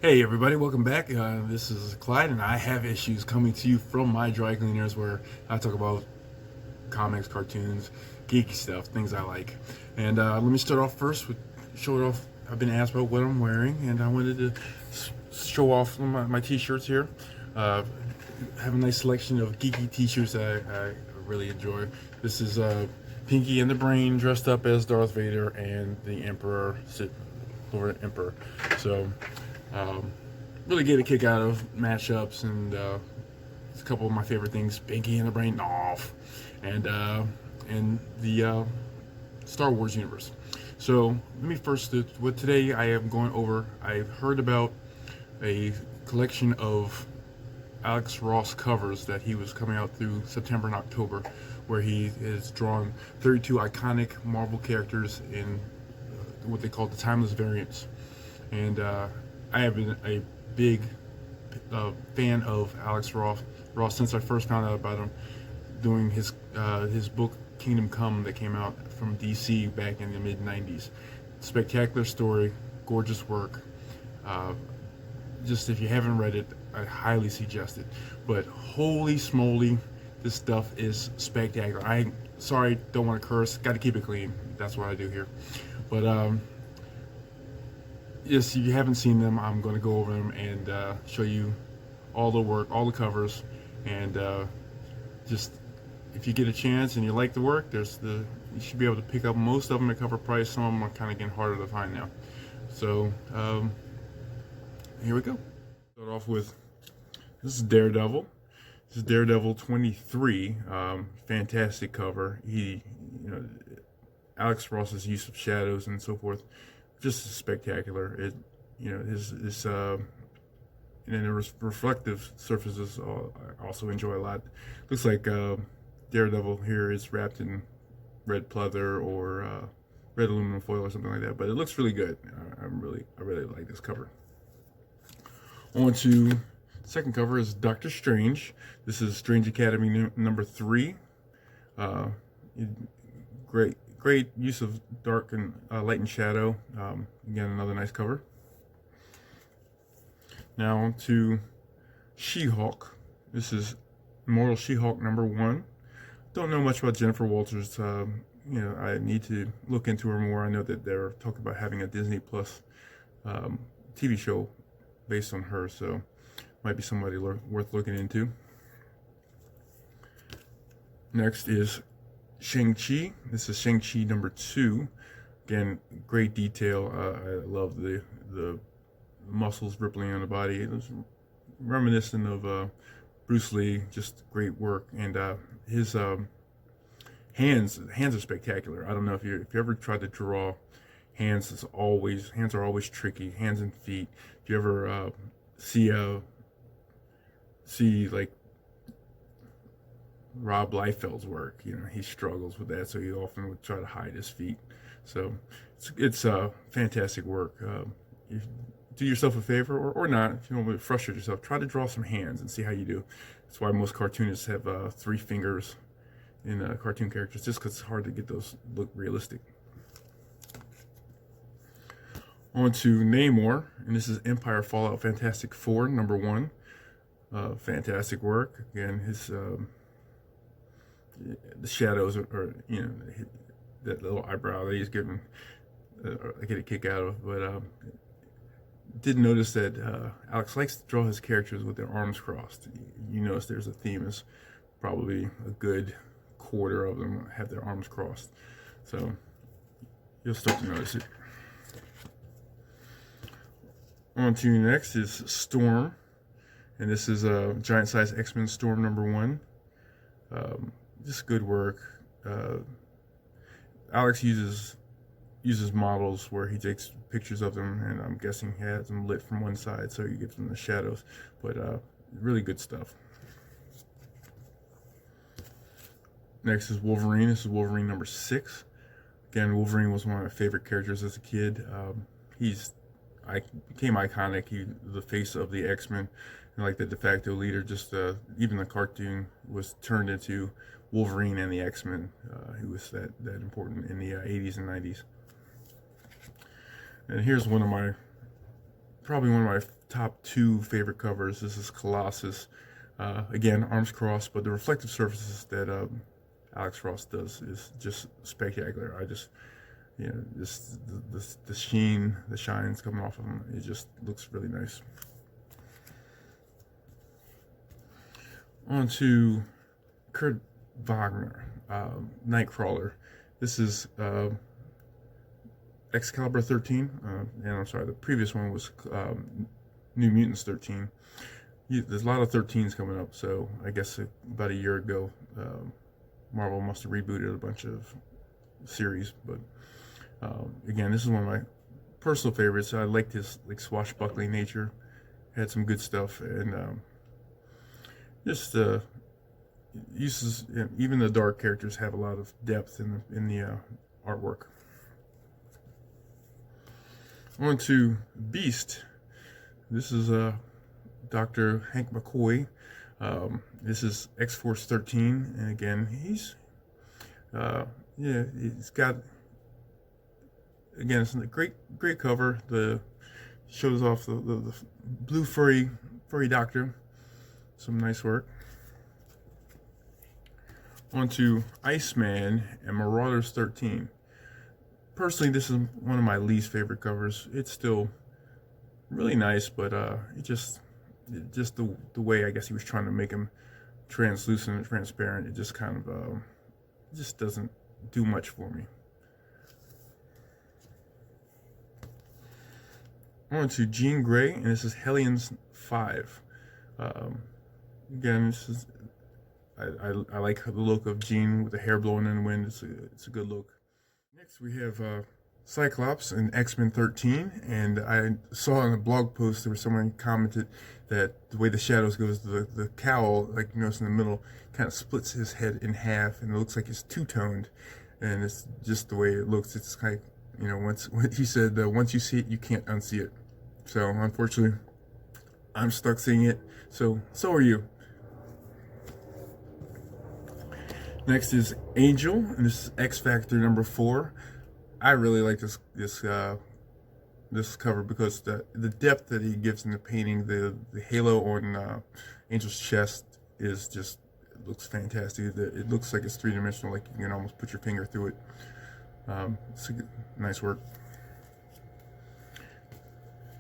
Hey everybody, welcome back. This is Clyde, and I have issues coming to you from my dry cleaners, where I talk about comics, cartoons, geeky stuff, things I like. And let me start off first with showing off. I've been asked about what I'm wearing, and I wanted to show off my t-shirts here. Uh, have a nice selection of geeky t-shirts that I really enjoy. This is Pinky and the Brain dressed up as Darth Vader and the Emperor, Lord Emperor. So um, really get a kick out of matchups, and it's a couple of my favorite things: Pinky and the Brain off, and the Star Wars universe. So let me first. What today I am going over. I've heard about a collection of Alex Ross covers that he was coming out through September and October, where he has drawn 32 iconic Marvel characters in what they call the timeless variants. And I have been a big fan of Alex Ross since I first found out about him doing his book Kingdom Come that came out from DC back in the mid '90s. Spectacular story, gorgeous work. Uh, just if you haven't read it, I highly suggest it. But holy smoly, this stuff is spectacular. I sorry, don't want to curse. Got to keep it clean. That's what I do here. But yes, if you haven't seen them, I'm going to go over them and show you all the work, all the covers, and just if you get a chance and you like the work, you should be able to pick up most of them at cover price. Some of them are kind of getting harder to find now. So here we go. Start off with this is Daredevil. This is Daredevil 23. Fantastic cover. You know, Alex Ross's use of shadows and so forth, just spectacular. It, you know, his and the reflective surfaces I also enjoy a lot. Looks like Daredevil here is wrapped in red pleather or red aluminum foil or something like that, but it looks really good. I really like this cover. On to second cover is Doctor Strange. This is Strange Academy number 3. Uh, great use of dark and light and shadow. Again, another nice cover. Now to She-Hulk. This is Immortal She-Hulk number 1. Don't know much about Jennifer Walters. I need to look into her more. I know that they're talking about having a Disney Plus TV show based on her, so might be somebody worth looking into. Next is Shang-Chi. This is Shang-Chi number 2. Again, great detail. I love the muscles rippling on the body. It was reminiscent of Bruce Lee. Just great work, and his hands are spectacular. I don't know if you ever tried to draw hands. Hands are always tricky. Hands and feet. If you ever see like Rob Liefeld's work, you know, he struggles with that, so he often would try to hide his feet. So it's fantastic work. You do yourself a favor, or not, if you don't want to frustrate yourself, try to draw some hands and see how you do. That's why most cartoonists have 3 fingers in cartoon characters, just because it's hard to get those look realistic. On to Namor, and this is Empire Fallout Fantastic 4 number 1. Fantastic work. Again, his the shadows are you know, that little eyebrow that he's given, I get a kick out of. But did notice that Alex likes to draw his characters with their arms crossed. You notice there's a theme, is probably a good quarter of them have their arms crossed, so you'll start to notice it. On to next is Storm, and this is a giant size X-Men Storm number 1. Just good work. Alex uses models where he takes pictures of them, and I'm guessing he has them lit from one side so he gives them the shadows, but really good stuff. Next is Wolverine. This is Wolverine number 6. Again, Wolverine was one of my favorite characters as a kid. I became iconic. He the face of the X-Men, and like the de facto leader. Just even the cartoon was turned into Wolverine and the X-Men. He was that important in the 80s and 90s. And here's one of my probably one of my top 2 favorite covers. This is Colossus. Again, arms crossed, but the reflective surfaces that Alex Ross does is just spectacular. I just, just the sheen, the shines coming off of them, it just looks really nice. On to Kurt Wagner, Nightcrawler. This is Excalibur 13, and I'm sorry, the previous one was New Mutants 13. There's a lot of 13s coming up, so I guess about a year ago, Marvel must have rebooted a bunch of series. But again, this is one of my personal favorites. I liked his swashbuckling nature, had some good stuff, and just uses. Even the dark characters have a lot of depth in the artwork. On to Beast. This is Dr. Hank McCoy. This is X-Force 13, and again, he's got, again, it's a great cover. The shows off the blue furry doctor. Some nice work. On to Iceman and Marauders 13. Personally, this is one of my least favorite covers. It's still really nice, but just the way I guess he was trying to make him translucent and transparent, it just kind of just doesn't do much for me. On to Jean Grey, and this is Hellions 5. Again, this is I like the look of Jean with the hair blowing in the wind. It's a good look. Next we have Cyclops and X-Men 13, and I saw in a blog post where someone commented that the way the shadows goes, the cowl, like you notice in the middle, kind of splits his head in half, and it looks like it's two-toned, and it's just the way it looks. It's kind of, once he said once you see it, you can't unsee it. So unfortunately, I'm stuck seeing it. So are you. Next is Angel, and this is X Factor number 4. I really like this cover because the depth that he gives in the painting, the halo on Angel's chest is just, it looks fantastic. It looks like it's three-dimensional, like you can almost put your finger through it. It's nice work.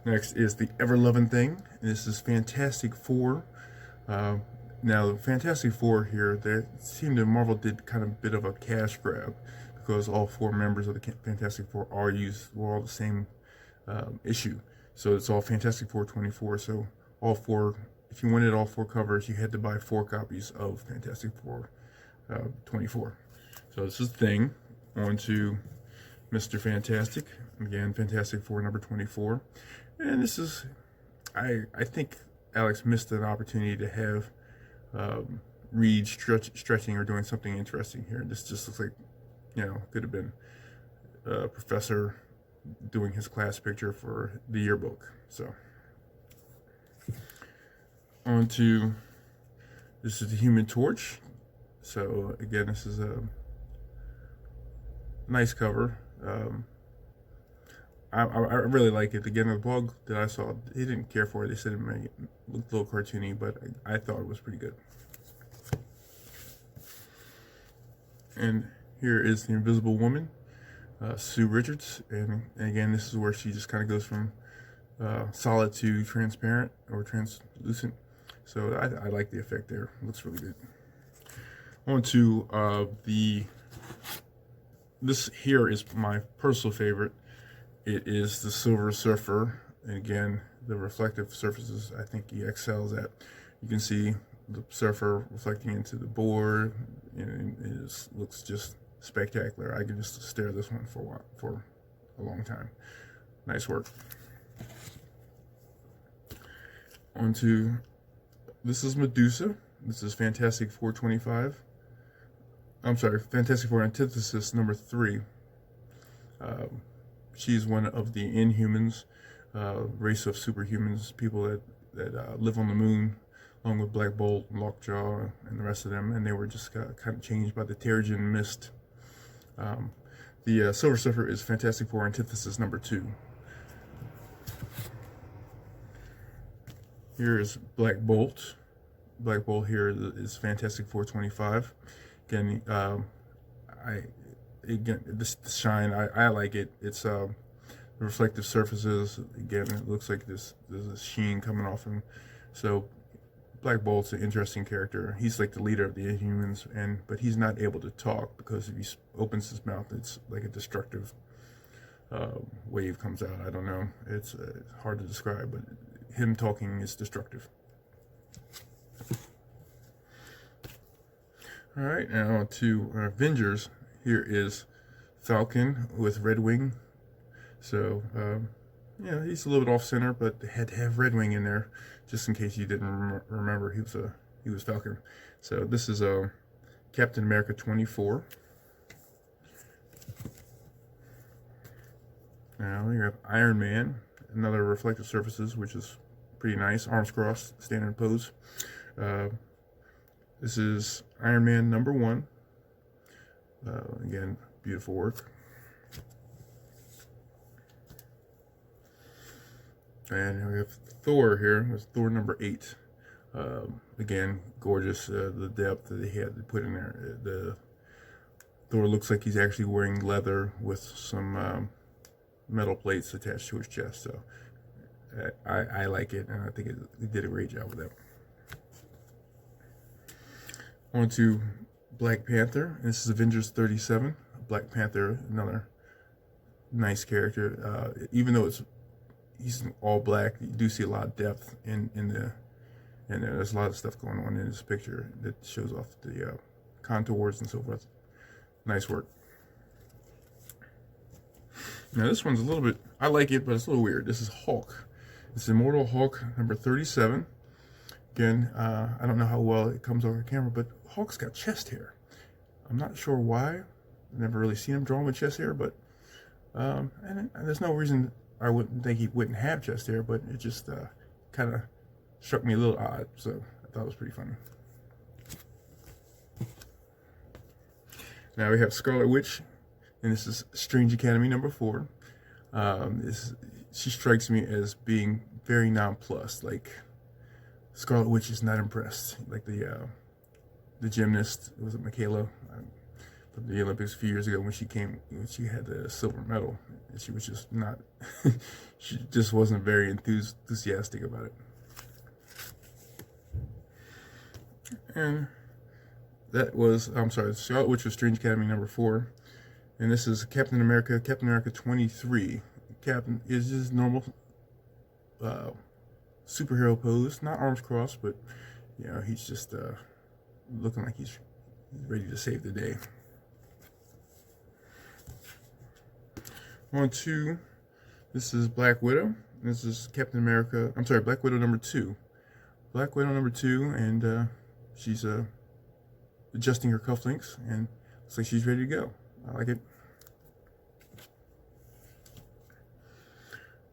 Next is the Ever-Loving Thing. This is Fantastic Four. Now, the Fantastic Four here, they seem to Marvel did kind of a bit of a cash grab because all 4 members of the Fantastic Four were all the same issue. So it's all Fantastic Four 24. So all 4, if you wanted all 4 covers, you had to buy 4 copies of Fantastic Four 24. So this is the Thing. On to Mr. Fantastic. Again, Fantastic Four number 24. And this is, I think Alex missed an opportunity to have Reed stretching or doing something interesting here. This just looks like, could have been a professor doing his class picture for the yearbook. So, on to, this is the Human Torch. So again, this is a nice cover. I really like it. Again, the blog that I saw, they didn't care for it. They said it looked a little cartoony, but I thought it was pretty good. And here is the Invisible Woman, Sue Richards, and again, this is where she just kind of goes from solid to transparent or translucent. So I like the effect there. It looks really good. On to this here is my personal favorite. It is the Silver Surfer, and again, the reflective surfaces I think he excels at. You can see the surfer reflecting into the board, and it looks just spectacular. I can just stare at this one for a long time. Nice work. On to, this is Medusa. This is Fantastic Four 25. I'm sorry, Fantastic Four Antithesis number 3. She's one of the Inhumans, race of superhumans, people that live on the moon, along with Black Bolt, Lockjaw, and the rest of them, and they were just kind of changed by the Terrigen Mist. The Silver Surfer is Fantastic Four Antithesis number 2. Here is Black Bolt. Black Bolt here is Fantastic 425. Again, I again this shine, I like it. It's the reflective surfaces. Again, it looks like there's a sheen coming off him. So Black Bolt's an interesting character. He's like the leader of the Inhumans, but he's not able to talk because if he opens his mouth, it's like a destructive wave comes out. I don't know. It's hard to describe, but him talking is destructive. All right, now to Avengers. Here is Falcon with Red Wing. So, yeah, he's a little bit off center, but they had to have Red Wing in there just in case you didn't remember he was Falcon. So this is Captain America 24. Now you have Iron Man, another reflective surfaces, which is pretty nice. Arms crossed, standard pose. This is Iron Man #1. Again, beautiful work. And we have Thor here. It's Thor #8. Again, gorgeous. The depth that they had to put in there. The Thor looks like he's actually wearing leather with some metal plates attached to his chest. So I like it, and I think it did a great job with that. On to Black Panther. This is Avengers 37. Black Panther, another nice character. Even though he's all black, you do see a lot of depth in there. There's a lot of stuff going on in this picture that shows off the contours and so forth. Nice work. Now this one's a little bit, I like it, but it's a little weird. This is Hulk. It's Immortal Hulk #37. Again, I don't know how well it comes over camera, but Hulk's got chest hair. I'm not sure why. I've never really seen him drawn with chest hair, but and there's no reason I wouldn't think he wouldn't have chest hair, but it just kind of struck me a little odd, so I thought it was pretty funny. Now we have Scarlet Witch, and this is Strange Academy #4. She strikes me as being very nonplussed. Like, Scarlet Witch is not impressed. Like the gymnast, was it Michaela, from the Olympics a few years ago when she had the silver medal, and she was just not, she just wasn't very enthusiastic about it. And that was, I'm sorry, Scarlet Witch was Strange Academy #4, and this is Captain America 23. Captain is his normal superhero pose, not arms crossed, but you know, he's just looking like he's ready to save the day. On to, this is Black Widow. This is Captain America, I'm sorry, Black Widow #2. Black Widow #2, and she's adjusting her cufflinks, and looks like she's ready to go. I like it.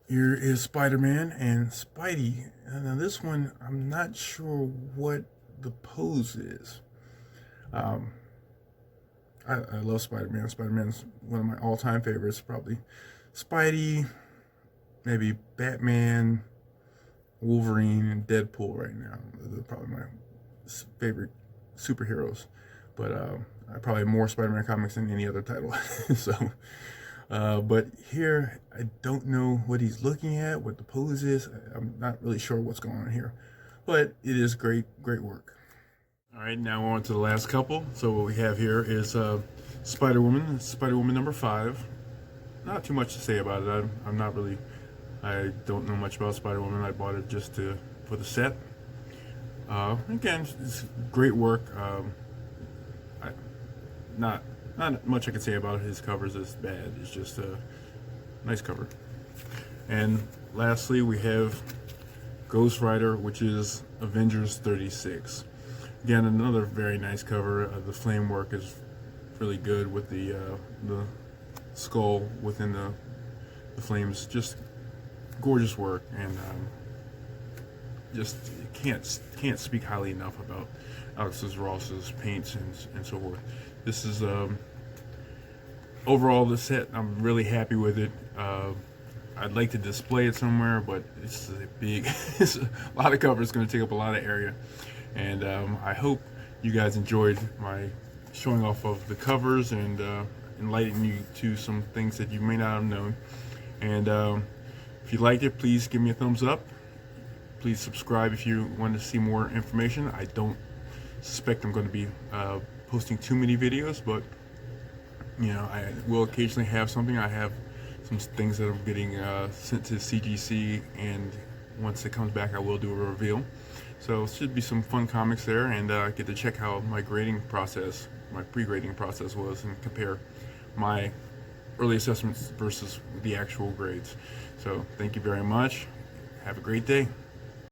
Here is Spider-Man and Spidey. Now this one, I'm not sure what the pose is. I love Spider-Man. Spider-Man's one of my all-time favorites, probably. Spidey, maybe Batman, Wolverine, and Deadpool right now. They're probably my favorite superheroes. But I probably have more Spider-Man comics than any other title. So, but here, I don't know what he's looking at, what the pose is. I'm not really sure what's going on here. But it is great work. All right, now on to the last couple. So what we have here is Spider-Woman #5. Not too much to say about it. I don't know much about Spider-Woman. I bought it just for the set. Again, it's great work. Not much I can say about his covers is bad. It's just a nice cover. And lastly, we have Ghost Rider, which is Avengers 36. Again, another very nice cover. The flame work is really good with the skull within the flames. Just gorgeous work, and just can't speak highly enough about Alex Ross's paints and so forth. This is overall the set. I'm really happy with it. I'd like to display it somewhere, but it's a big, it's a lot of cover. It's going to take up a lot of area, and I hope you guys enjoyed my showing off of the covers and enlightening you to some things that you may not have known. And if you liked it, please give me a thumbs up. Please subscribe if you want to see more information. I don't suspect I'm going to be posting too many videos, but I will occasionally have something. I have some things that I'm getting sent to CGC, and once it comes back, I will do a reveal. So it should be some fun comics there, and get to check how my grading process, my pre-grading process was, and compare my early assessments versus the actual grades. So thank you very much. Have a great day.